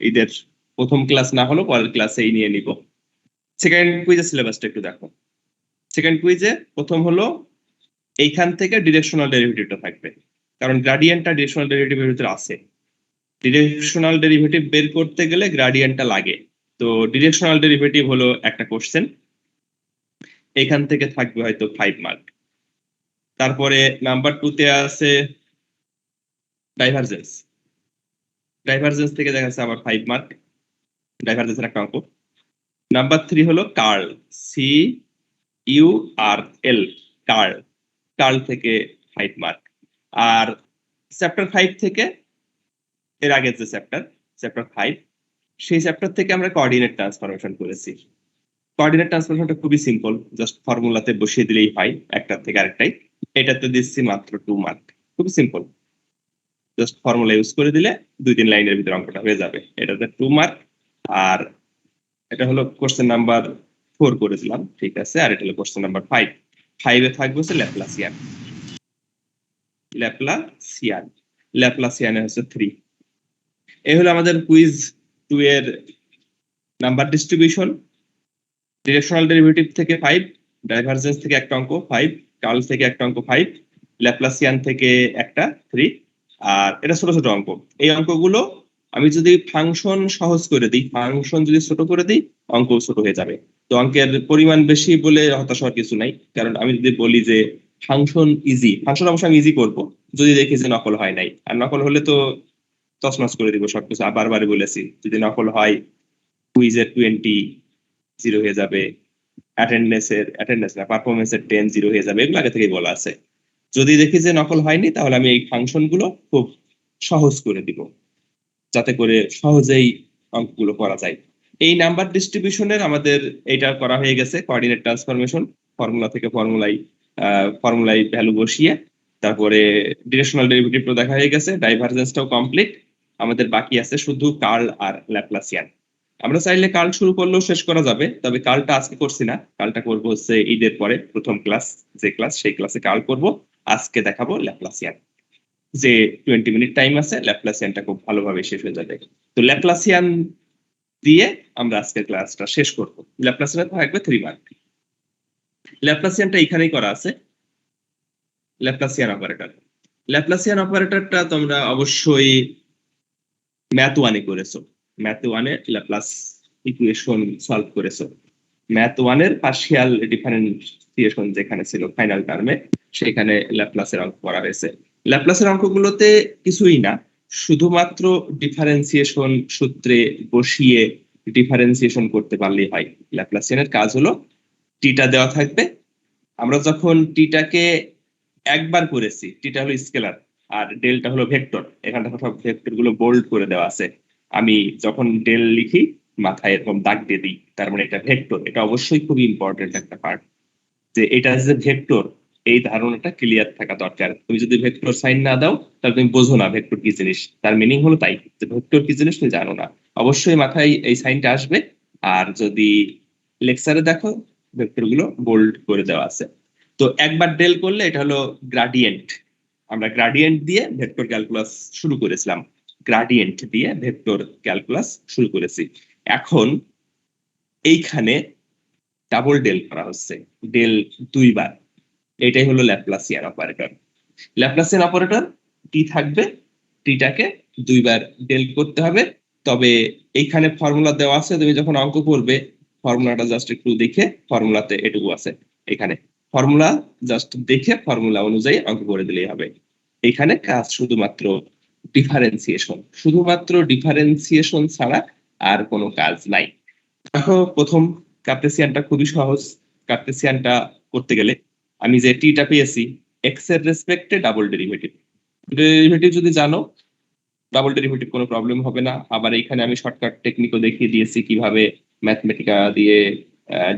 ঈদের প্রথম ক্লাস না হলো পরের ক্লাসেই নিয়ে নিব। সেকেন্ড কুইজের সিলেবাসটা একটু দেখো। সেকেন্ড কুইজে প্রথম হলো এইখান থেকে ডিরেকশনাল ডেরিভেটিভটা থাকবে, কারণ গ্রাডিয়েন্টটা ডিরেকশনাল ডেরিভেটিভের ভিতরে আছে। ডিরেকশনাল ডেরিভেটিভ বের করতে গেলে গ্রাডিয়েন্টটা লাগে। তো ডিরেকশনাল ডেরিভেটিভ হলো একটা কোশ্চেন, এখান থেকে থাকবে হয়তো 5 মার্ক। তারপরে নাম্বার 2 তে আছে ডাইভারজেন্স। ডাইভারজেন্স থেকে দেখা যাচ্ছে আবার 5 মার্ক, ডাইভারজেন্সের একটা অঙ্ক। নাম্বার 3 হলো কার্ল, CURL, কার্ল। কার্ল থেকে 5 মার্ক। আর চ্যাপ্টার 5 থেকে এর আগের যে চ্যাপ্টার 5, সেই চ্যাপ্টার থেকে আমরা কোঅর্ডিনেট ট্রান্সফরমেশন করেছি। কোঅর্ডিনেট ট্রান্সফরমেশনটা খুবই সিম্পল, জাস্ট ফর্মুলাতে বসিয়ে দিলেই হয় একটা থেকে আরেকটাই। এটাতে দিচ্ছি মাত্র 2 মার্ক, খুবই সিম্পল, জাস্ট ফর্মুলা ইউজ করে দিলে 2-3 লাইনের ভিতরে অঙ্কটা হয়ে যাবে। এটাতে 2 মার্ক। আর এটা হলো কোশ্চেন নাম্বার 4 করেছিলাম, ঠিক আছে। আর এটা হলো কোশ্চেন নাম্বার 5। 5 এ থাকবে হচ্ছে ল্যাপ্লাসিয়ান। ল্যাপ্লাসিয়ানে হচ্ছে 3। এই হলো আমাদের কুইজ 2 এর নাম্বার ডিস্ট্রিবিউশন। ডিরেকশনাল ডেরিভেটিভ থেকে 5, ডাইভারজেন্স থেকে একটা অঙ্ক 5, কার্ল থেকে একটা অঙ্ক 5, ল্যাপ্লাসিয়ান থেকে একটা 3। আর এটা ছোট ছোট অঙ্ক। এই অঙ্কগুলো আমি যদি ফাংশন সহজ করে দিই, ফাংশন যদি ছোট করে দিই, অঙ্ক ছোট হয়ে যাবে। তো অঙ্কের পরিমাণ বেশি বলে হতাশ হওয়ার কিছু নাই, কারণ আমি যদি বলি যে ফাংশন ইজি, ফাংশন অবশ্যই আমি ইজি করবো যদি দেখি যে নকল হয় নাই। আর নকল হলে তো তছনছ করে দিব সবকিছু। বারবার বলেছি, যদি নকল হয় কুইজের 20 জিরো হয়ে যাবে, অ্যাটেন্ডেন্স না, পারফরমেন্সের 10 জিরো হয়ে যাবে, এগুলো আগে থেকেই বলা আছে। যদি দেখি যে নকল হয়নি, তাহলে আমি এই ফাংশন গুলো খুব সহজ করে দিব, যাতে করে সহজেই অঙ্কগুলো করা যায়। এই নাম্বার ডিস্ট্রিবিউশনের আমাদের এইটা করা হয়ে গেছে, কোঅর্ডিনেট ট্রান্সফরমেশন। ফর্মুলা থেকে ফর্মুলাই ভ্যালু বসিয়ে তারপরে ডিরেকশনাল ডেরিভেটিভটা দেখা হয়ে গেছে, ডাইভারজেন্সটাও কমপ্লিট। আমাদের বাকি আছে শুধু কার্ল আর ল্যাপ্লাসিয়ান। আমরা চাইলে কার্ল শুরু করলেও শেষ করা যাবে, তবে কার্লটা আজকে করছি না, কার্লটা করবো হচ্ছে ঈদের পরে প্রথম ক্লাস যে ক্লাস, সেই ক্লাসে কার্ল করব। আজকে দেখাবো ল্যাপ্লাসিয়ান। যে 20 মিনিট টাইম আছে, ল্যাপ্লাসিয়ানটা খুব ভালোভাবে শেষ হয়ে যাবে। তো ল্যাপ্লাসিয়ান দিয়ে আমরা আজকের ক্লাসটা শেষ করব। ল্যাপ্লাসিয়ান থাকবে 3 মার্ক। ল্যাপ্লাসিয়ানটা এখানেই করা আছে, ল্যাপ্লাসিয়ান অপারেটর। ল্যাপ্লাসিয়ান অপারেটরটা তোমরা অবশ্যই ম্যাথ 1-এ করেছো। ম্যাথ 1-এ ল্যাপ্লাস ইকুয়েশন সলভ করেছো। ম্যাথ 1-এর পার্শিয়াল ডিফারেন্সিয়েশন যেখানে ছিল ফাইনাল টার্মে, সেখানে ল্যাপ্লাসের অঙ্ক করা হয়েছে। ল্যাপ্লাসের অঙ্কগুলোতে কিছুই না, শুধুমাত্র ডিফারেন্সিয়েশন সূত্রে বসিয়ে ডিফারেন্সিয়েশন করতে পারলেই হয়। ল্যাপ্লাসিয়ানের কাজ হলো টিটা দেওয়া থাকবে, আমরা যখন টিটাকে একবার করেছি, টিটা হলো স্কেলার আর ডেলটা হলো ভেক্টর। এখানটা সব ভেক্টর গুলো বোল্ড করে দেওয়া আছে। আমি যখন ডেল লিখি মাথায় এরকম দাগ দিয়ে দিই, তার মানে এটা ভেক্টর। এটা অবশ্যই খুবই ইম্পর্টেন্ট একটা পার্ট, যে এটা যে ভেক্টর, এই ধারণাটা ক্লিয়ার থাকা দরকার। তুমি যদি ভেক্টর সাইন না দাও, তাহলে তুমি বোঝো না ভেক্টর কি জিনিস। তার মিনিং হলো তাই, যে ভেক্টর কি জিনিস তুমি জানো না। অবশ্যই মাথায় এই সাইনটা আসবে। আর যদি লেকচারে দেখো, ভেক্টর গুলো বোল্ড করে দেওয়া আছে। তো একবার ডেল করলে এটা হলো গ্রাডিয়েন্ট। আমরা গ্রাডিয়েন্ট দিয়ে ভেক্টর ক্যালকুলাস শুরু করেছিলাম, গ্রাডিয়েন্ট দিয়ে ভেক্টর ক্যালকুলাস শুরু করেছি। এখন এইখানে ডাবল ডেল করা হচ্ছে, ডেল 2 বার। এটাই হলো ল্যাপ্লাসিয়ান অপারেটর। ল্যাপ্লাসিয়ান অপারেটর টি থাকবে, টিটাকে 2 বার ডেল করতে হবে। তবে এইখানে ফর্মুলা দেওয়া আছে, তুমি যখন অঙ্ক করবে ফর্মুলাটা জাস্ট একটু দেখে, ফর্মুলাতে এটুকু আছে, এখানে ফর্মুলা জাস্ট দেখে ফর্মুলা অনুযায়ী অঙ্ক করে দিলেই হবে। এখানে কাজ শুধুমাত্র ডিফারেন্সিয়েশন, শুধুমাত্র ডিফারেন্সিয়েশন ছাড়া আর কোনো কাজ নাই। দেখো, প্রথম কার্টেসিয়ানটা খুবই সহজ। কার্টেসিয়ানটা করতে গেলে আমি যে টিটা পেয়েছি, এক্স এর রেসপেক্টে ডাবল ডেরিভেটিভ। ডেরিভেটিভ যদি জানো, ডাবল ডেরিভেটিভ কোনো প্রবলেম হবে না। আবার এখানে আমি শর্টকাট টেকনিকও দেখিয়ে দিয়েছি কিভাবে ম্যাথমেটিকা দিয়ে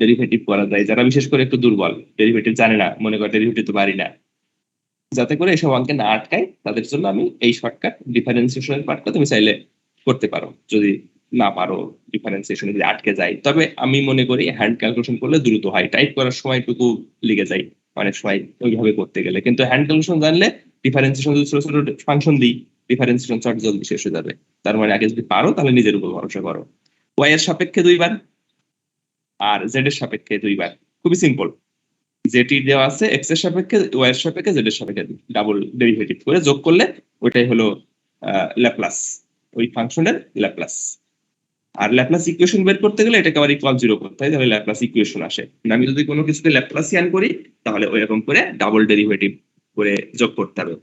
ডেরিভেটিভ করা যায়। যারা বিশেষ করে একটু দুর্বল, ডেরিভেটিভ জানে না, মনে করে ডেরিভেটিভ তো পারি না, যাতে করে এসব অঙ্কে না আটকায়, তাদের জন্য আমি এই শর্টকাট ডিফারেন্সিয়েশনের পার্টটা তুমি চাইলে করতে পারো। যদি না পারো, ডিফারেন্সিয়েশন যদি আটকে যায়, তবে আমি মনে করি হ্যান্ড ক্যালকুলেশন করলে দ্রুত হয়। টাইপ করার সময়টুকু লেগে যায় অনেক সময় ওইভাবে করতে গেলে, কিন্তু হ্যান্ড ক্যালকুলেশন জানলে ডিফারেন্সিয়েশন যদি ছোট ছোট ফাংশন দিই, ডিফারেন্সিয়েশন শর্ট জলদি শেষ হয়ে যাবে। তার মানে আগে যদি পারো তাহলে নিজের উপর ভরসা করো। ওয়াই এর সাপেক্ষে 2 বার আর জেড এর সাপেক্ষে 2 বার, খুবই সিম্পল। যেটি দেওয়া আছে এক্স এর সাপেক্ষে ওয়াই এর সাপেক্ষে জেড এর সাপেক্ষে ডাবল ডেরিভেটিভ করে যোগ করলে ওইটাই হলো ল্যাপ্লাস, ওই ফাংশনের ল্যাপ্লাস। আর ল্যাপ্লাস ইকুয়েশন বের করতে গেলে এটাকে আবার ইকুয়াল 0 করতে হয়, তাহলে ল্যাপ্লাস ইকুয়েশন আসে। আমি যদি কোনো কিছুতে ল্যাপ্লাসিয়ান করি তাহলে ওইরকম করে ডাবল ডেরিভেটিভ করে যোগ করতে হবে।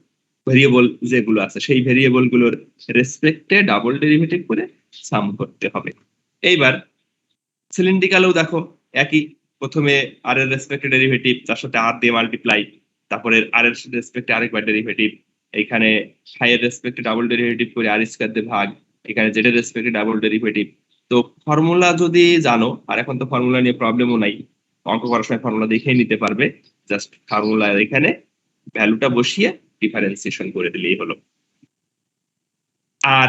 ভেরিয়েবল যেগুলো আছে সেই ভেরিয়েবল গুলোর রেসপেক্টে ডাবল ডেরিভেটিভ করে সাম করতে হবে। এইবার সিলিন্ড্রিক্যালেও দেখো একই, প্রথমে আর এর রেসপেক্টে ডেরিভেটিভ, তার সাথে আর দিয়ে মাল্টিপ্লাই, তারপরে আর এর রেসপেক্টে আরেকবার ডেরিভেটিভ, এখানে ফাই এর রেসপেক্টে ডাবল ডেরিভেটিভ করে আর স্কয়ার দিয়ে ভাগ, এখানে জেড এর রেসপেক্টে ডাবল ডেরিভেটিভ। তো ফর্মুলা যদি জানো, আর এখন তো ফর্মুলা নিয়ে প্রবলেমও নাই, অঙ্ক করার সময় ফর্মুলা দেখেই নিতে পারবে, জাস্ট ফর্মুলা এখানে ভ্যালুটা বসিয়ে ডিফারেন্সিয়েশন করে দিলেই হলো। আর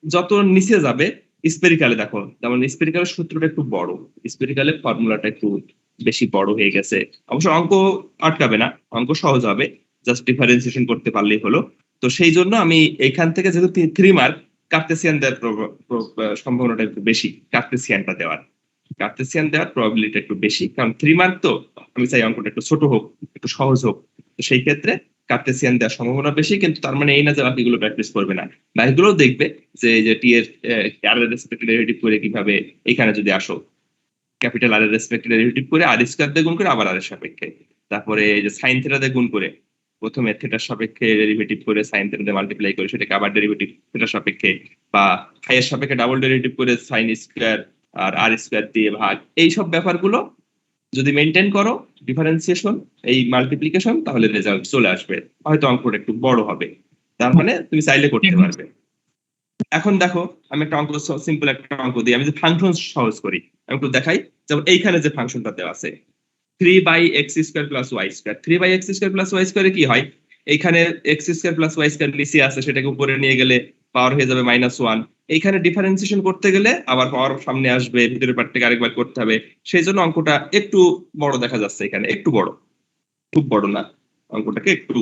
যত নিচে যাবে স্পেরিক্যালে দেখো, যেমন স্পেরিক্যালের সূত্রটা একটু বড়, স্পেরিক্যালের ফর্মুলাটা একটু বেশি বড় হয়ে গেছে। অবশ্য অঙ্ক আটকাবে না, অঙ্ক সহজ হবে, জাস্ট ডিফারেন্সিয়েশন করতে পারলেই হলো। তো সেই জন্য আমি এখান থেকে যেহেতু 3 মার্ক, কার্তেসিয়ান দেওয়ার সম্ভাবনাটা একটু বেশি, কার্তেসিয়ানটা দেওয়ার, কার্তেসিয়ান দেওয়ার প্রবাবিলিটি একটু বেশি, কারণ 3 মার্ক তো আমি চাই অঙ্কটা একটু ছোট হোক, একটু সহজ হোক। তো সেই ক্ষেত্রে কার্তেসিয়ান দেওয়ার সম্ভাবনা বেশি, কিন্তু তার মানে এই না যে বাকিগুলো প্র্যাকটিস করবে না, বাকিগুলো দেখবে যে টি এর আর এর রেসপেক্টে ডেরিভেটিভ করে কিভাবে এখানে যদি আসো ক্যাপিটাল আর এর রেসপেক্টে ডেরিভেটিভ করে আর স্কয়ার দিয়ে গুণ করে আবার আর এর সাপেক্ষে, তারপরে এই যে সাইন থিটা দিয়ে গুণ করে প্রথমে থিটার সাপেক্ষে ডেরিভেটিভ করে সাইন থিটা দিয়ে মাল্টিপ্লাই করে সেটাকে আবার ডেরিভেটিভ থিটার সাপেক্ষে, বা ফাই এর সাপেক্ষে ডাবল ডেরিভেটিভ করে সাইন স্কয়ার আর আর স্কয়ার দিয়ে ভাগ, এই সব ব্যাপারগুলো যদি মেনটেন করো ডিফারেন্সিয়েশন এই মাল্টিপ্লিকেশন, তাহলে রেজাল্ট চলে আসবে, হয়তো অঙ্কটা একটু বড় হবে, তার মানে তুমি চাইলে করতে পারবে। এখন দেখো আমি একটা অঙ্ক, সিম্পল একটা অঙ্ক দিই, আমি যে ফাংশন সহজ করি আমি একটু দেখাই। যেমন এইখানে যে ফাংশনটা দেওয়া আছে 3/x² + y², 3/x² + y² কি হয়, এইখানে x² + y² নিচে আছে, সেটাকে উপরে নিয়ে গেলে পাওয়ার হয়ে যাবে -1। এইখানে ডিফারেন্সিয়েশন করতে গেলে আবার পাওয়ার সামনে আসবে, ভিতরের পার্টটাকে আরেকবার করতে হবে, সেই জন্য অঙ্কটা একটু বড় দেখা যাচ্ছে, এখানে একটু বড়, খুব বড় না, অঙ্কটাকে একটু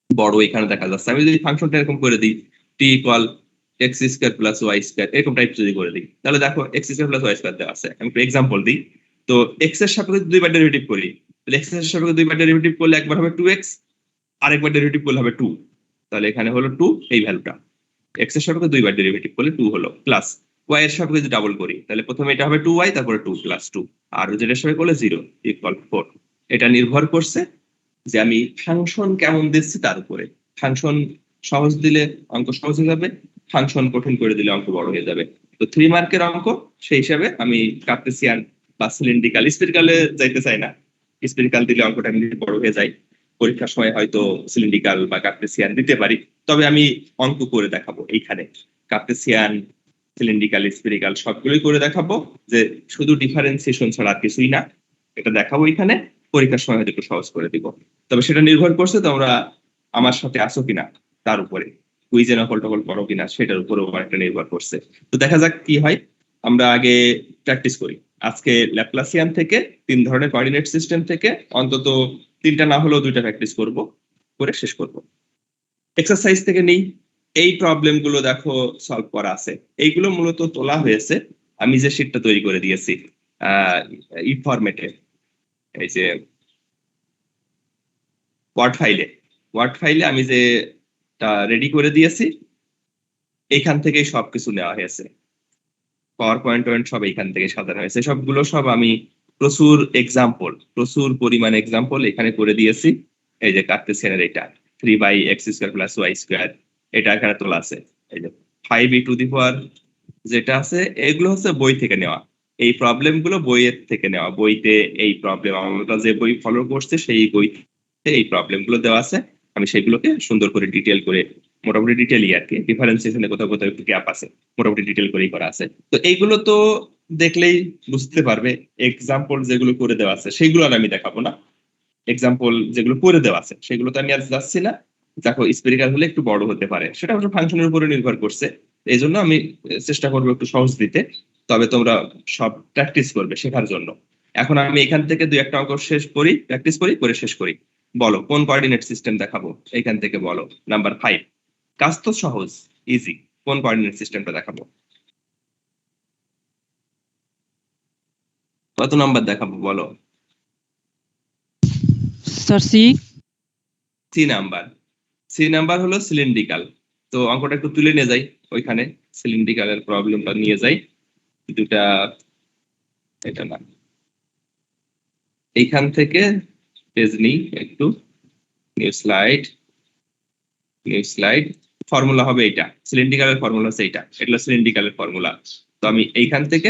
বড় এখানে দেখা যাচ্ছে। আমি যদি ফাংশনটা এরকম করে দিই t = x² + y², এরকম টাইপ যদি করে দিই, তাহলে দেখো x² + y² দেওয়া আছে। আমি একটু এক্সাম্পল দিই, তো x এর সাপেক্ষে 2 বার ডেরিভেটিভ করি, তাহলে x এর সাপেক্ষে 2 বার ডেরিভেটিভ করলে একবার হবে 2x, আরেকবার ডেরিভেটিভ করলে হবে 2, তাহলে এখানে হলো 2 এই ভ্যালুটা, x এর সাপেক্ষে 2 বার ডেরিভেটিভ করলে 2 হলো, প্লাস y এর সাপেক্ষে যদি ডাবল করি তাহলে প্রথমে এটা হবে 2y, তারপরে 2 + 2, আর z এর সাপেক্ষে করলে 0 = 4। এটা নির্ভর করছে যে আমি ফাংশন কেমন দিচ্ছি তার উপরে। ফাংশন সহজ দিলে অঙ্ক সহজ হয়ে যাবে, ফাংশন কঠিন করে দিলে অঙ্ক বড় হয়ে যাবে। তো 3 মার্কের অঙ্ক, সেই হিসাবে আমি কার্তেসিয়ান বা সিলিন্ড্রিক্যাল, স্পেরিক্যালে যাইতে চাই না, স্পেরিক্যাল দিলে অঙ্কটা এমনি বড় হয়ে যায়, পরীক্ষার সময় হয়তো সিলিন্ড্রিক্যাল বা কার্তেসিয়ান দিতে পারি, তবে আমি অঙ্ক করে দেখাবো এইখানে, কার্তেসিয়ান, সিলিন্ড্রিক্যাল, স্পেরিক্যাল সবগুলোই করে দেখাবো, যে শুধু ডিফারেন্সিয়েশন ছাড়া আর কিছুই না, এটা দেখাবো এখানে, পরীক্ষার সময় হয়তো একটু সহজ করে দিব। তবে সেটা নির্ভর করছে তোমরা আমার সাথে আসো কিনা তার উপরে, কুইজে নকল টকল করো কিনা সেটার উপরেও একটা নির্ভর করছে। তো দেখা যাক কি হয়, আমরা আগে প্র্যাকটিস করি। আজকে ল্যাপ্লাসিয়ান থেকে 3 ধরনের কোঅর্ডিনেট সিস্টেম থেকে অন্তত 3টা না হলেও 2টা প্র্যাকটিস করব, করে শেষ করব। এক্সারসাইজ থেকে নেই, এই প্রবলেম গুলো দেখো সলভ করা আছে, এইগুলো মূলত তোলা হয়েছে আমি যে শীটটা তৈরি করে দিয়েছি ই ফরম্যাটে, এই যে ওয়ার্ড ফাইলে আমি যে রেডি করে দিয়েছি, এইখান থেকেই সবকিছু নেওয়া হয়েছে, পাওয়ার পয়েন্ট সব এইখান থেকে সাজানো হয়েছে, সবগুলো সব আমি প্রচুর পরিমাণ এক্সাম্পল এখানে করে দিয়েছি। এই যে কার্তেসিয়ানের এটা 3/x² + y², এটা এখানে তোলা আছে। এই যে 5e⁴ যেটা আছে, এগুলো হচ্ছে বই থেকে নেওয়া, এই প্রবলেম গুলো বইয়ের থেকে নেওয়া, বইতে এই প্রবলেম আমরা যে বই ফলো করছে সেই বইতে এই প্রবলেম গুলো দেওয়া আছে, আমি সেগুলোকে সুন্দর করে ডিটেল করে, মোটামুটি ডিটেলই আর কি, ডিফারেন্সিয়েশনে কোথাও কোথাও একটু গ্যাপ আছে, মোটামুটি ডিটেল করেই করা আছে। তো এইগুলো তো দেখলেই বুঝতে পারবে, এক্সাম্পল যেগুলো করে দেওয়া আছে সেগুলো আর আমি দেখাবো না, এক্সাম্পল যেগুলো করে দেওয়া আছে সেগুলো তো আমি আর যাচ্ছি না। দেখো স্পেরিক্যাল হলে একটু বড় হতে পারে, সেটা অবশ্য ফাংশনের উপরে নির্ভর করছে, এই জন্য আমি চেষ্টা করবো একটু সহজ দিতে, তবে তোমরা সব প্র্যাকটিস করবে শেখার জন্য। এখন আমি এখান থেকে 2-1টা অঙ্ক শেষ করি, প্র্যাকটিস করি, করে শেষ করি। বলো কোন কোঅর্ডিনেট সিস্টেম দেখাবো, এখান থেকে বলো। নাম্বার 5 কাজ তো সহজ, ইজি। কোন কোঅর্ডিনেট সিস্টেমটা দেখাবো? কত নাম্বার দেখাবো বলো? Sir C. C number. C number হলো সিলিন্ড্রিকাল। তো অঙ্কটা একটু তুলে নিয়ে যাই, ওইখানে সিলিন্ড্রিকালের প্রবলেমটা নিয়ে যাই। দুটা, এটা না, এইখান থেকে পেজ নিই একটু, new slide, new slide. Formula হবে এইটা, সিলিন্ড্রিকালের ফর্মুলা হচ্ছে এইটা, এটা সিলিন্ড্রিকালের ফর্মুলা। তো আমি এইখান থেকে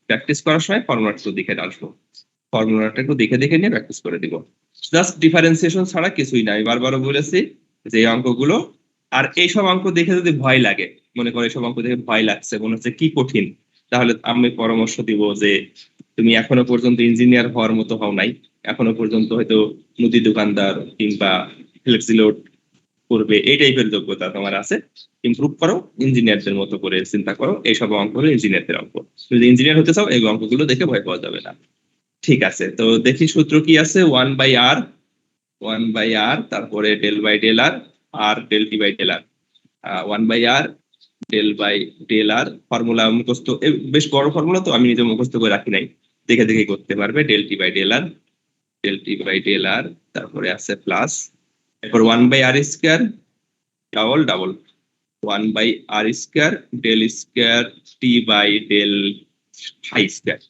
প্র্যাকটিস করার সময় ফর্মুলাটা একটু দেখে আসবো, ফর্মুলাটা একটু দেখে দেখে নিয়ে প্র্যাকটিস করে দিব। জাস্ট ডিফারেন্সিয়েশন ছাড়া কিছুই না। আমি বারবারও বলেছি যে এই অঙ্কগুলো, আর এইসব অঙ্ক দেখে যদি ভয় লাগে, মনে করো এইসব অঙ্ক দেখে ভয় লাগছে, মনে হচ্ছে কি কঠিন, তাহলে আমি পরামর্শ দিব যে তুমি এখনো পর্যন্ত ইঞ্জিনিয়ার হওয়ার মতো হও নাই, এখনো পর্যন্ত হয়তো মুদি দোকানদার কিংবা ফ্লেক্সিলোড করবে এই টাইপের যোগ্যতা তোমার আছে, ইমপ্রুভ করো, ইঞ্জিনিয়ারদের মতো করে চিন্তা করো। এইসব অঙ্ক হলো ইঞ্জিনিয়ারদের অঙ্ক। যদি ইঞ্জিনিয়ার হতে চাও এই অঙ্কগুলো দেখে ভয় পাওয়া যাবে না। ঠিক আছে, তো দেখি সূত্র কি আছে। 1/r, 1/r, তারপরে ডেল বাই ডেল আর, আর del t by del r. 1/r del by del r formula মুখস্থ, বেশ বড় ফর্মুলা তো আমি নিজে মুখস্থ করে রাখি নাই, দেখে দেখে করতে পারবে। Del t by del r, del t by del r, তারপরে আছে প্লাস, এরপর 1/r square, double double, 1/r square del square t by del phi square,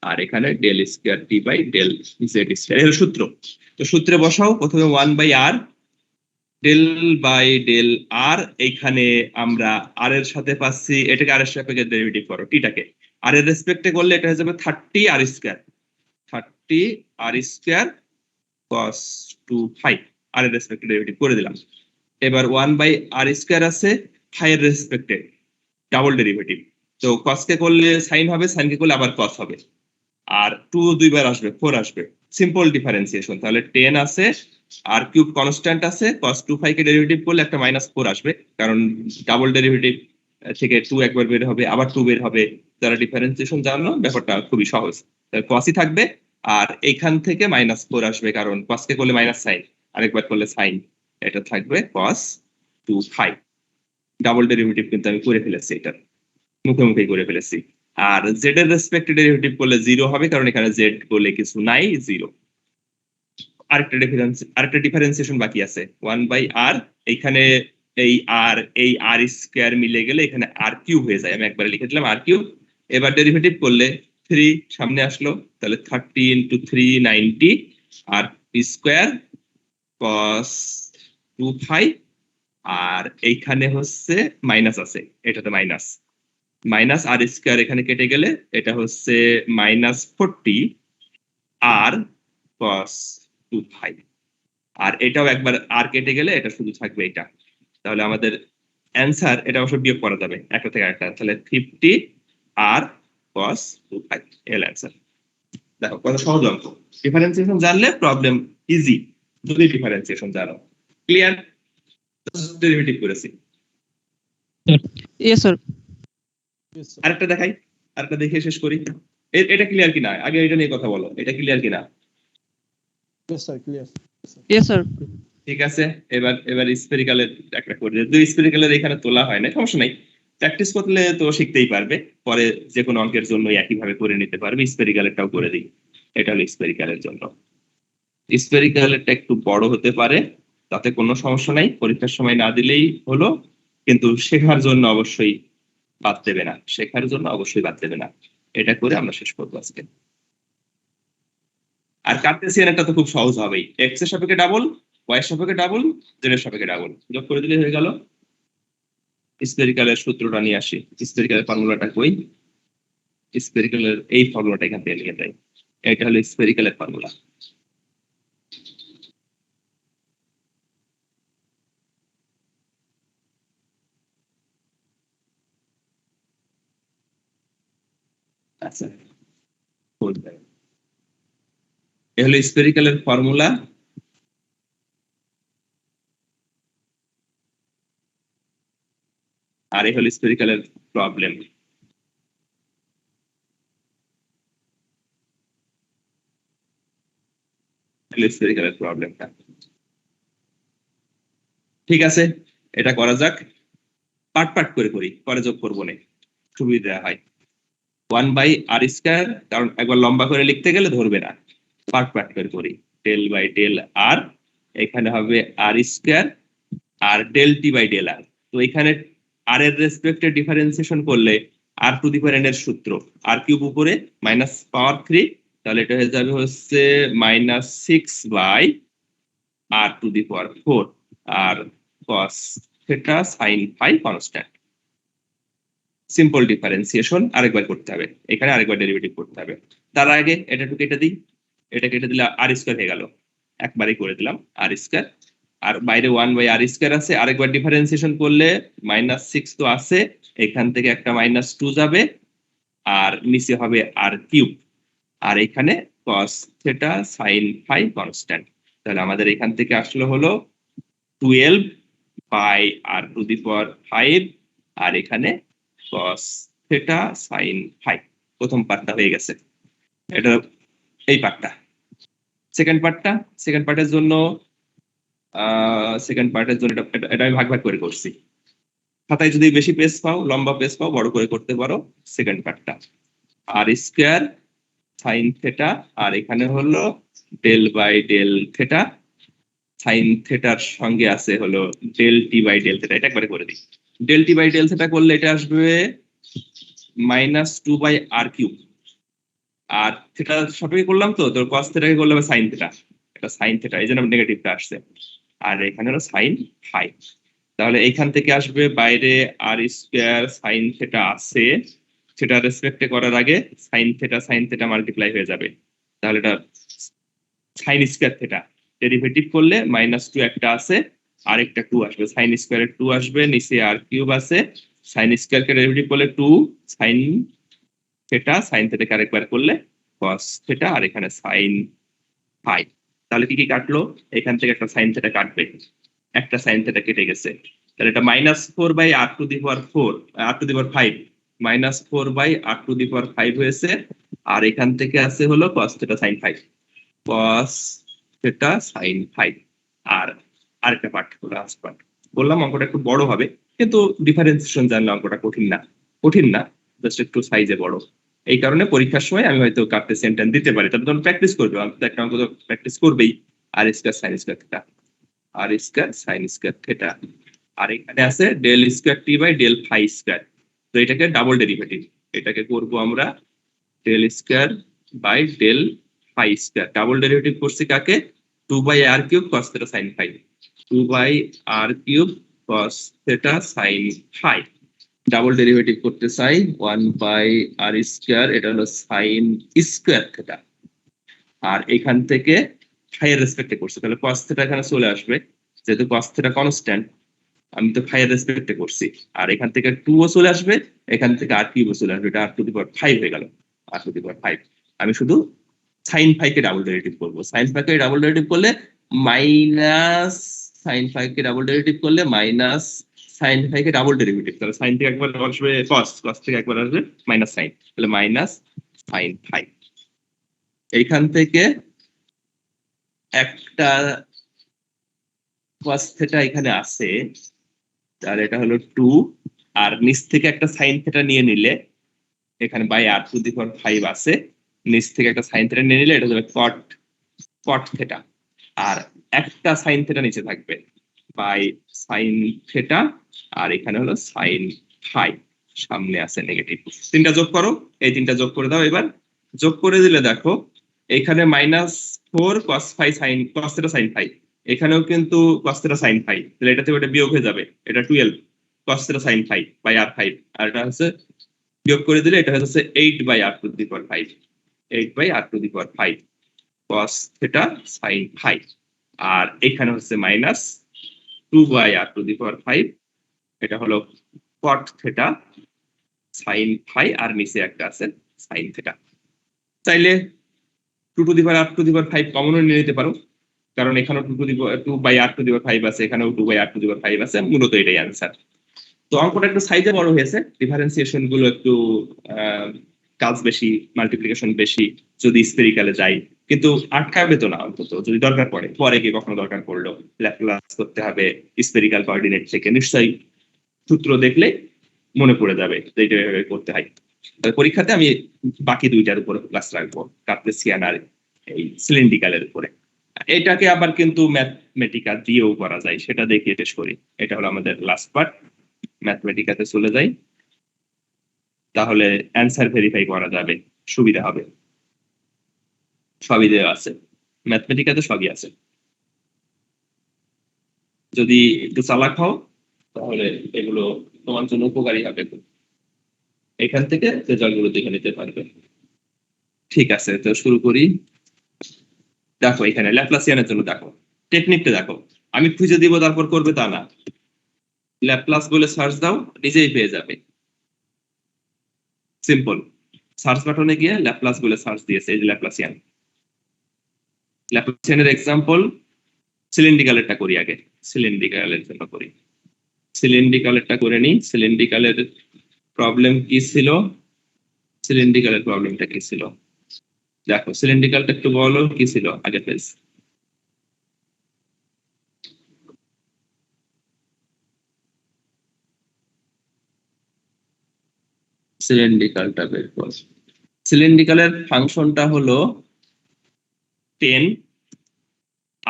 আর এখানে del square t by del z square, এর সূত্র। তো সূত্রে বসাও, প্রথমে 1/r ডেল বাই ডেল আর, এইখানে আমরা আর এর সাথে পাচ্ছি, এটাকে আর এর সাপেক্ষে ডেরিভেটিভ করো, টিটাকে আর এর রেসপেক্টে করলে এটা হয়ে যাবে 30r square, 30r square cos 2 phi, আর এর রেসপেক্টে ডেরিভেটিভ করে দিলাম। এবার 1/r স্কয়ার আছে ফাই এর রেসপেক্টে, ডাবল ডেরিভেটিভ। তো cos কে করলে সাইন হবে, সাইন কে করলে আবার cos হবে, আর 2 দুইবার আসবে, 4 আসবে, সিম্পল ডিফারেন্সিয়েশন। তাহলে 10 আছে, আর কিউব কনস্ট্যান্ট আছে, cos 2 phi কে ডেরিভেটিভ করলে একটা -4 আসবে, কারণ ডাবল ডেরিভেটিভ থেকে 2 একবার বের হবে, আবার 2 বের হবে। যারা ডিফারেন্সিয়েশন জানো ব্যাপারটা খুবই সহজ। তাহলে cos ই থাকবে, আর এইখান থেকে -4 আসবে, কারণ cos কে করলে মাইনাস সাইন, আরেকবার করলে সাইন, এটা থাকবে cos 2 phi। ডাবল ডেরিভেটিভ কিন্তু আমি করে ফেলেছি, এটা মুখে মুখে করে ফেলেছি। আর জেড এর রেসপেক্টে ডেরিভেটিভ করলে 0 হবে, কারণ এখানে জেড বলে কিছু নাই, 0। আরেকটা ডিফারেন্সিয়েশন বাকি আছে, 1/r, এইখানে এই আর স্কয়ার মিলে গেলে এখানে আর কিউব হয়ে যায়, আমি একবারে লিখে দিলাম আর কিউব। এবার ডেরিভেটিভ করলে 3 সামনে আসলো, তাহলে 30 × 3 90, আর স্কয়ার cos 2 phi, আর এইখানে হচ্ছে মাইনাস আছে, এটাতে মাইনাস, মাইনাস আর স্কয়ার এখানে কেটে গেলে এটা হচ্ছে -40 আর cos 2 phi, আর এটাও একবার আর কেটে গেলে এটা শুধু থাকবে এটা। তাহলে আমাদের অ্যান্সার, এটা অবশ্য বিয়োগ করা যাবে একটা থেকে একটা, তাহলে 50 আর cos 2 phi এর অ্যান্সার। দেখো কত সহজ অঙ্ক, ডিফারেন্সিয়েশন জানলে প্রবলেম ইজি, যদি ডিফারেন্সিয়েশন জানো। ক্লিয়ার? ডেরিভেটিভ করেছি। Yes sir. আরেকটা দেখাই, আরেকটা দেখে শেষ করি। এটা ক্লিয়ার কিনা, আগে এটা নিয়ে কথা বলো, এটা ক্লিয়ার কিনা? Yes sir. ঠিক আছে, এবার এবার স্পেরিক্যালের একটা করে দিই। দুই স্পেরিক্যালের এখানে তোলা হয় না, সমস্যা নাই, প্র্যাকটিস করলে তো শিখতেই পারবে, পরে যে কোনো অঙ্কের জন্য একইভাবে করে নিতে পারবে। স্পেরিক্যালেরটাও করে দিই, এটা হলো স্পেরিক্যালের জন্য। স্পেরিক্যালেরটা একটু বড় হতে পারে, তাতে কোনো সমস্যা নাই, পরীক্ষার সময় না দিলেই হলো, কিন্তু শেখার জন্য অবশ্যই বাদ দেবে না, শেখার জন্য অবশ্যই বাদ দেবে না। এটা করে আমরা শেষ করবো আজকে। আর কার্টেসিয়ানটা তো খুব সহজ হবেই, এক্স এর সাপেক্ষে ডাবল, ওয়াই এর সাপেক্ষে ডাবল, জেড এর সাপেক্ষে ডাবল, যোগ করে দিলে হয়ে গেল। স্পেরিক্যালের সূত্রটা নিয়ে আসি, স্পেরিক্যালের ফর্মুলাটা কই? স্পেরিক্যালের এই ফর্মুলাটা এখান থেকে নিয়ে যাই, এটা হলো স্পেরিক্যালের ফর্মুলা। আচ্ছা, এ হলো স্পেরিক্যালের ফর্মুলা, আর এই হলো স্পেরিক্যালের প্রবলেম। স্পেরিক্যালের প্রবলেমটা ঠিক আছে, এটা করা যাক। পার্ট পার্ট করে করি, পরে যোগ করবো না, সুবিধা হয়। 1/r², কারণ একবার লম্বা করে লিখতে গেলে ধরবে না, পার্ট পার্ট করে করি। del/del r, এখানে হবে r² আর del t/del r। তো এখানে r এর রেসপেক্টে ডিফারেন্সিয়েশন করলে r⁴ এর সূত্র r³ উপরে মাইনাস পাওয়ার 3, তাহলে এটা হয়ে যাবে হচ্ছে -6/r⁴ আর cos θ sin φ constant. Simple differentiation আরেকবার করতে হবে, এখানে আরেকবার ডেরিভেটিভ করতে হবে। তার আগে এটা কেটে দিই, এটা কেটে দিলে r² হয়ে গেল, একবারই করে দিলাম r², আর বাইরে 1/r² আছে, আরেকবার ডিফারেন্সিয়েশন করলে -6 তো আছে, এখান থেকে একটা -2 যাবে, আর নিচে হবে r³, আর এখানে cos θ sin φ কনস্ট্যান্ট। তাহলে আমাদের এখান থেকে আসলে হলো 12/r⁵, আর এখানে cos θ sin φ। প্রথম পার্টটা হয়ে গেছে, এটা এই পার্টটা। সেকেন্ড পার্টের জন্য এটা আমি ভাগ ভাগ করে করছি। খাতায় যদি বেশি পেজ পাও, লম্বা পেজ পাও, বড় করে করতে পারো। সেকেন্ড পার্টটা r² sin θ, আর এখানে হলো del/del θ, sin θর সঙ্গে আছে হলো del t/del θ। এটা একবারে করে দিই। del t/del θ করলে এটা আসবে -2/r³, আর থিটা সবই করলাম তো, তোর cos θ কে করলে sin θ, এটা sin θ, এই জন্য নেগেটিভটা আসছে, আর এখানে হলো sin φ। তাহলে এইখান থেকে আসবে বাইরে r² sin θ আছে, সেটা রেসপেক্টে করার আগে sin θ মাল্টিপ্লাই হয়ে যাবে, তাহলে এটা sin² θ ডেরিভেটিভ করলে -2 একটা আছে, আরেকটা 2 আসবে, sin² এর 2 আসবে, নিচে r³ আছে, sin² কে ডেরিভেটিভ করলে 2 sin θ কে আরেকবার করলে cos θ, আর এখানে sin φ। তাহলে কি কি কাটলো, এখান থেকে একটা sin θ কাটবে, একটা sin θ কেটে গেছে, তাহলে এটা -4/r⁵ হয়েছে, আর এখান থেকে আছে হলো cos θ sin φ, cos θ sin φ। আর আরেকটা পার্ট, লাস্ট পার্ট বললাম, অঙ্কটা একটু বড় হবে, কিন্তু ডিফারেন্সিয়েশন জানলে অঙ্কটা কঠিন না, জাস্ট একটু সাইজে বড়। এই কারণে পরীক্ষার সময় আমি হয়তো কাটতে সেন্টেন্স দিতে পারি, তাহলে তখন প্র্যাকটিস করবে, অন্তত একটা অঙ্ক তো প্র্যাকটিস করবেই। r² sin² θ, r² sin² θ, আর এখানে আছে del²t/del⁵²। তো এটাকে ডাবল ডেরিভেটিভ, এটাকে করব আমরা del²/del⁵²। ডাবল ডেরিভেটিভ করছি কাকে, 2/r³ cos θ sin φ, 2/r³ cos θ sin φ। Double derivative করতে চাই 1/r², এটা হলো sin² θ, আর এখান থেকে ফাইয়ের রেসপেক্টে করছি, তাহলে cos θ এখানে চলে আসবে, যেহেতু cos θ কনস্ট্যান্ট, আমি তো ফাইয়ের রেসপেক্টে করছি, আর এখান থেকে 2 ও চলে আসবে, এখান থেকে r³ চলে আসবে, এটা r⁵ হয়ে গেল, r⁵। আমি শুধু sin φ কে ডাবল ডেরিভেটিভ করব, sin φ কে ডাবল ডেরিভেটিভ করলে মাইনাস sin φ কে ডাবল ডেরিভেটিভ করলে মাইনাস sin φ কে ডাবল ডেরিভেটিভ, তাহলে sin থেকে একবার আসবে cos থেকে একবার আসবে মাইনাস sin, তাহলে মাইনাস sin φ। এইখান থেকে একটা cos θ এখানে আছে, তাহলে এটা হলো 2, আর নিচ থেকে একটা sin θ নিয়ে নিলে, এখানে r⁵ আছে, নিচ থেকে একটা sin θ নিয়ে নিলে এটা হবে cot θ, আর একটা sin θ নিচে থাকবে sin θ, আর এখানে হলো sin φ, সামনে আছে নেগেটিভ। তিনটা যোগ করো, এই তিনটা যোগ করে দাও। এবার যোগ করে দিলে দেখো এখানে -4 cos θ sin φ, এখানেও কিন্তু cos θ sin φ, তাহলে এটা থেকে এটা বিয়োগ হয়ে যাবে, এটা 12 cos θ sin φ r⁵, আর এটা হচ্ছে বিয়োগ করে দিলে এটা হচ্ছে 8/r⁵, 8/r⁵ cos θ sin φ, আর এখানে হচ্ছে -2/r⁵, এটা হলো cot θ sin φ, আর নিচে একটা আছে sin θ। চাইলে 2/r⁵ কমন নিয়ে নিতে পারো, কারণ এখানেও 2/r⁵ আছে, এখানেও 2/r⁵ আছে, মূলত এটাই অ্যান্সার। তো অঙ্কটা একটু সাইজে বড় হয়েছে, ডিফারেন্সিয়েশন গুলো একটু কাজ বেশি, মাল্টিপ্লিকেশন বেশি, যদি স্পেরিক্যালে যাই, কিন্তু আটকাবে তো না, অন্তত যদি দরকার পড়ে গিয়ে কখনো দরকার পড়লো ল্যাপ্লাস করতে হবে স্পেরিক্যাল কোঅর্ডিনেট থেকে, নিশ্চয়ই সূত্র দেখলে মনে পড়ে যাবে যে এটা এভাবে করতে হয়। তাহলে পরীক্ষাতে আমি বাকি দুইটার উপরে ক্লাস রাখবো, কার্টেসিয়ান আর এই সিলিন্ড্রিক্যালের উপরে। এটাকে আবার কিন্তু ম্যাথমেটিকা দিয়েও করা যায়, সেটা দেখিয়ে শেষ করি। এটা হলো আমাদের লাস্ট পার্ট, ম্যাথমেটিকাতে চলে যাই, তাহলে অ্যান্সার ভেরিফাই করা যাবে, সুবিধা হবে। সবই দেওয়া আছে ম্যাথমেটিকাতে, সবই আছে। যদি একটু চালাক হও তাহলে এগুলো তোমার জন্য উপকারী হবে, এখান থেকে রেজাল্ট গুলো দেখে নিতে পারবে। ঠিক আছে, তো শুরু করি। দেখো এখানে ল্যাপ্লাসিয়ানের জন্য দেখো টেকনিকটা দেখো, আমি খুঁজে দিব তারপর করবে তা না। ল্যাপ্লাস বলে সার্চ দাও, নিজেই পেয়ে যাবে। সিম্পল, সার্চ বাটনে গিয়ে ল্যাপ্লাস বলে সার্চ দিয়েছে, এই যে ল্যাপ্লাসিয়ান। ল্যাপ্লাসিয়ানের এক্সাম্পল সিলিন্ড্রিক্যালেরটা করি আগে, সিলিন্ড্রিক্যালের জন্য করি। সিলিন্ড্রিক্যালেরটা করে নিই। সিলিন্ড্রিক্যালের প্রবলেম কি ছিল, সিলিন্ড্রিক্যালের প্রবলেমটা কি ছিল দেখো। সিলিন্ড্রিক্যালটা একটু বলো কি ছিল আগে পেজ। সিলিন্ড্রিক্যালটা বের কর। সিলিন্ড্রিক্যালের ফাংশনটা হলো 10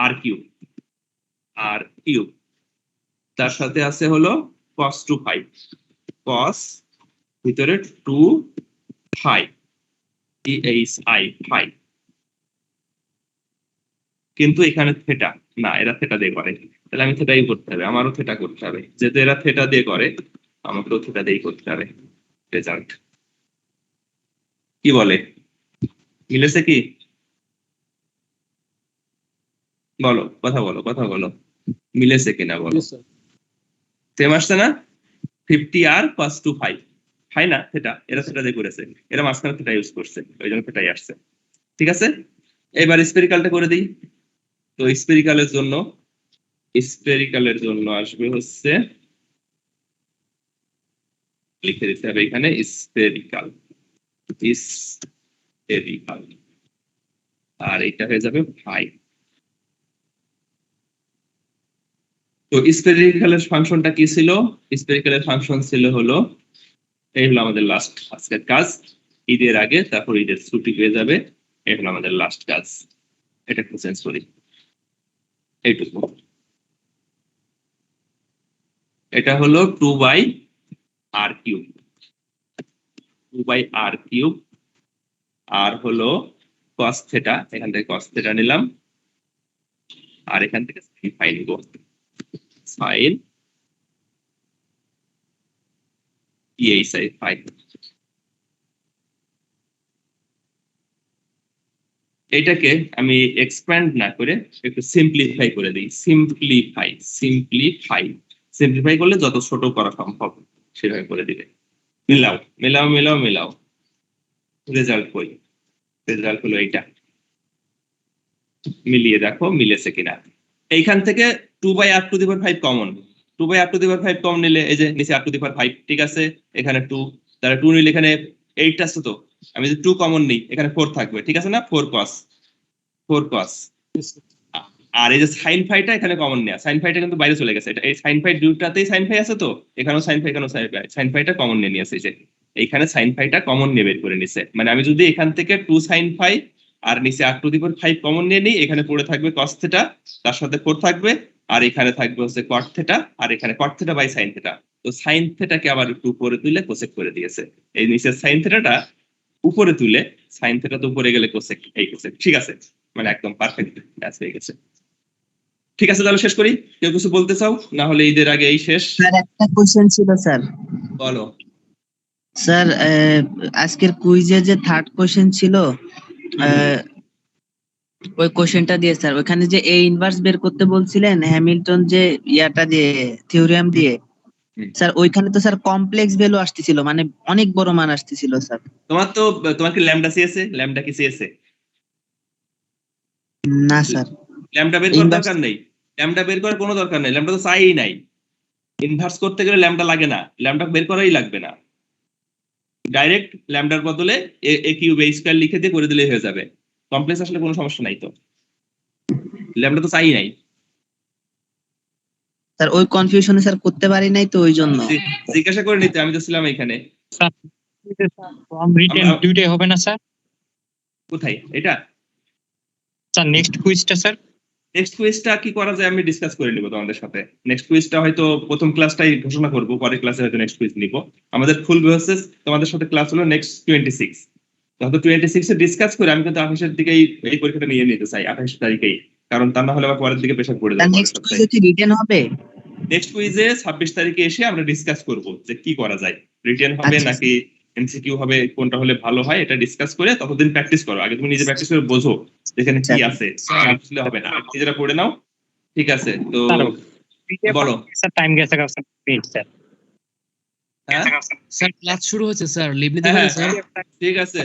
আর কিউব, আর কিউব তার সাথে আছে হলো cos 2 phi, cos ভিতরে 2 phi, phi phi। কিন্তু এখানে থেটা না, এরা থেটা দিয়ে করে, তাহলে আমি থেটাই করতে হবে, আমারও থেটা করতে হবে। যেহেতু এরা থেটা দিয়ে করে, আমাকেও থেটা দিয়েই করতে হবে। রেজাল্ট কি বলে, মিলেছে কি? বলো, কথা বলো, কথা বলো, মিলেছে কিনা বলো। সেম আসছে না? 50 আর cos 2 phi, হয় না থেটা, এরা থেটা দিয়ে করেছে, এরা মাঝখানে থেটা ইউজ করছে, ওই জন্য থেটাই আসছে। ঠিক আছে, এবার স্পেরিক্যালটা করে দিই। তো স্পেরিক্যালের জন্য আসবে হচ্ছে, লিখে দিতে হবে এখানে স্পেরিক্যাল, স্পেরিক্যাল, আর এটা হয়ে যাবে ভাই। তো স্পেরিক্যালের ফাংশনটা কি ছিল? স্পেরিক্যালের ফাংশন ছিল হলো, এই হলো আমাদের লাস্ট আজকের কাজ, ঈদের আগে, তারপর ঈদের ছুটি পেয়ে যাবে। এই হলো আমাদের লাস্ট কাজ, এটা একটু চেঞ্জ করি, এইটুকু। এটা হলো 2/r কিউব, 2/r কিউব, আর হলো cos থেটা, এখান থেকে cos থেটা নিলাম, আর এখান থেকে sin phi নিব, sin phi। এটাকে আমি এক্সপ্যান্ড না করে একটু সিম্পলিফাই করে দিই, সিম্পলিফাই করলে যত ছোট করা সম্ভব সেভাবে করে দিবে। মিলাও মিলাও মিলাও মিলাও, রেজাল্ট কই? রেজাল্ট হলো এইটা, মিলিয়ে দেখো মিলেছে কিনা। এইখান থেকে 2/r⁵ কমন, 2/r⁵ কমন নিলে এই যে নিচে r⁵, ঠিক আছে, এখানে 2, তাহলে 2 নিলে এখানে 8 আছে, তো আমি যদি 2 কমন নিই এখানে 4 থাকবে, ঠিক আছে না, 4 cos। আর এই যে সাইন ফাইটা এখানে কমন নেয়া, সাইন ফাইটা কিন্তু বাইরে চলে গেছে, এটা এই সাইন ফাই দুটাতেই সাইন ফাই আছে, তো এখানেও সাইন ফাই, এখানেও সাইন ফাইটা কমন নিয়ে নিয়েছে, যে এইখানে সাইন ফাইটা কমন নিয়ে বের করে নিছে। মানে আমি যদি এখান থেকে 2 sin phi আর নিচে r⁵ কমন নিয়ে নিই, এখানে পড়ে থাকবে cos থিটা, তার সাথে 4 থাকবে, আর এখানে থাকবে হচ্ছে cot থিটা, আর এখানে cot theta by sin theta. তো sin থিটাকে আবার একটু উপরে তুলে কোসেক করে দিয়েছে, এই নিচের sin থিটাটা উপরে তুলে, sin থিটা তো উপরে গেলে কোসেক, এই কোসেক, ঠিক আছে, মানে একদম পারফেক্ট ম্যাচ হয়ে গেছে। ঠিক আছে, তাহলে শেষ করি। কেউ কিছু বলতে চাও? না হলে ঈদের আগে এই শেষ। স্যার একটা কোশ্চেন ছিল স্যার। বলো স্যার আজকের কুইজে যে থার্ড কোশ্চেন ছিল, ওই কোশ্চেনটা দিয়ে স্যার, ওখানে যে এ ইনভার্স বের করতে বলছিলেন হ্যামিল্টন যে ইয়াটা দিয়ে, থিওরিয়াম দিয়ে, স্যার ওইখানে তো স্যার কমপ্লেক্স ভ্যালু আসতেছিল, মানে অনেক বড় মান আসতেছিল স্যার। তোমার কি ল্যামডা সিএসএ, ল্যামডা কি সিএসএ? না স্যার, ল্যামডা বের করার দরকার নেই, ল্যামডা বের করার কোনো দরকার নেই, ল্যামডা তো চাইই নাই। ইনভার্স করতে গেলে ল্যামডা লাগে না, ল্যামডা বের করাই লাগবে না, ডাইরেক্ট ল্যামডার বদলে এ কিউব এ স্কয়ার লিখে দিয়ে করে দিলেই হয়ে যাবে। কমপ্লেক্স আসলে কোনো সমস্যা নাই, তো ল্যামডা তো চাই নাই। স্যার ওই কনফিউশনে স্যার করতে পারি নাই তো ওই জন্য। জিজ্ঞাসা করে নিতে, আমি তো ছিলাম এখানে। ফর্ম রিটেন আমরা- দুইটাই হবে না স্যার? কোথায় এটা? স্যার নেক্সট কুইজটা স্যার? নেক্সট কুইজটা কি করা যায় আমি ডিসকাস করে নিব তোমাদের সাথে। নেক্সট কুইজটা হয়তো প্রথম ক্লাসটাই ঘোষণা করব, পরের ক্লাসে হয়তো নেক্সট কুইজ নিব। আমাদের ফুল বেসিস তোমাদের সাথে ক্লাস হলো নেক্সট 26। হয়তো 26 এ ডিসকাস করে আমি কিন্তু 28 এর দিকেই এই পরীক্ষাটা নিয়ে নিতে চাই, 28 তারিখেই, কারণ তা না হলে আবার পরের দিকে প্রেশার পড়ে স্যার যাবে। নেক্সট কুইজে কি রিটেন হবে? নেক্সট কুইজে 26 তারিখে এসে আমরা ডিসকাস করব যে কি করা যায়, রিটেন হবে আচ্ছা। নাকি এমসিকিউ হবে, কোনটা হলে ভালো হয় এটা ডিসকাস করে ততদিন প্র্যাকটিস করো। আগে তুমি নিজে প্র্যাকটিস করে বোঝো যেখানে কি আচ্ছা। আছে, না বুঝলে হবে না, নিজেরা পড়ে নাও। ঠিক আছে, তো স্যার বলো। স্যার টাইম গেছে স্যার, প্লিজ স্যার। হ্যাঁ স্যার ক্লাস শুরু হচ্ছে স্যার, লিভ নিতে হ্যাঁ, পারি স্যার? ঠিক আছে।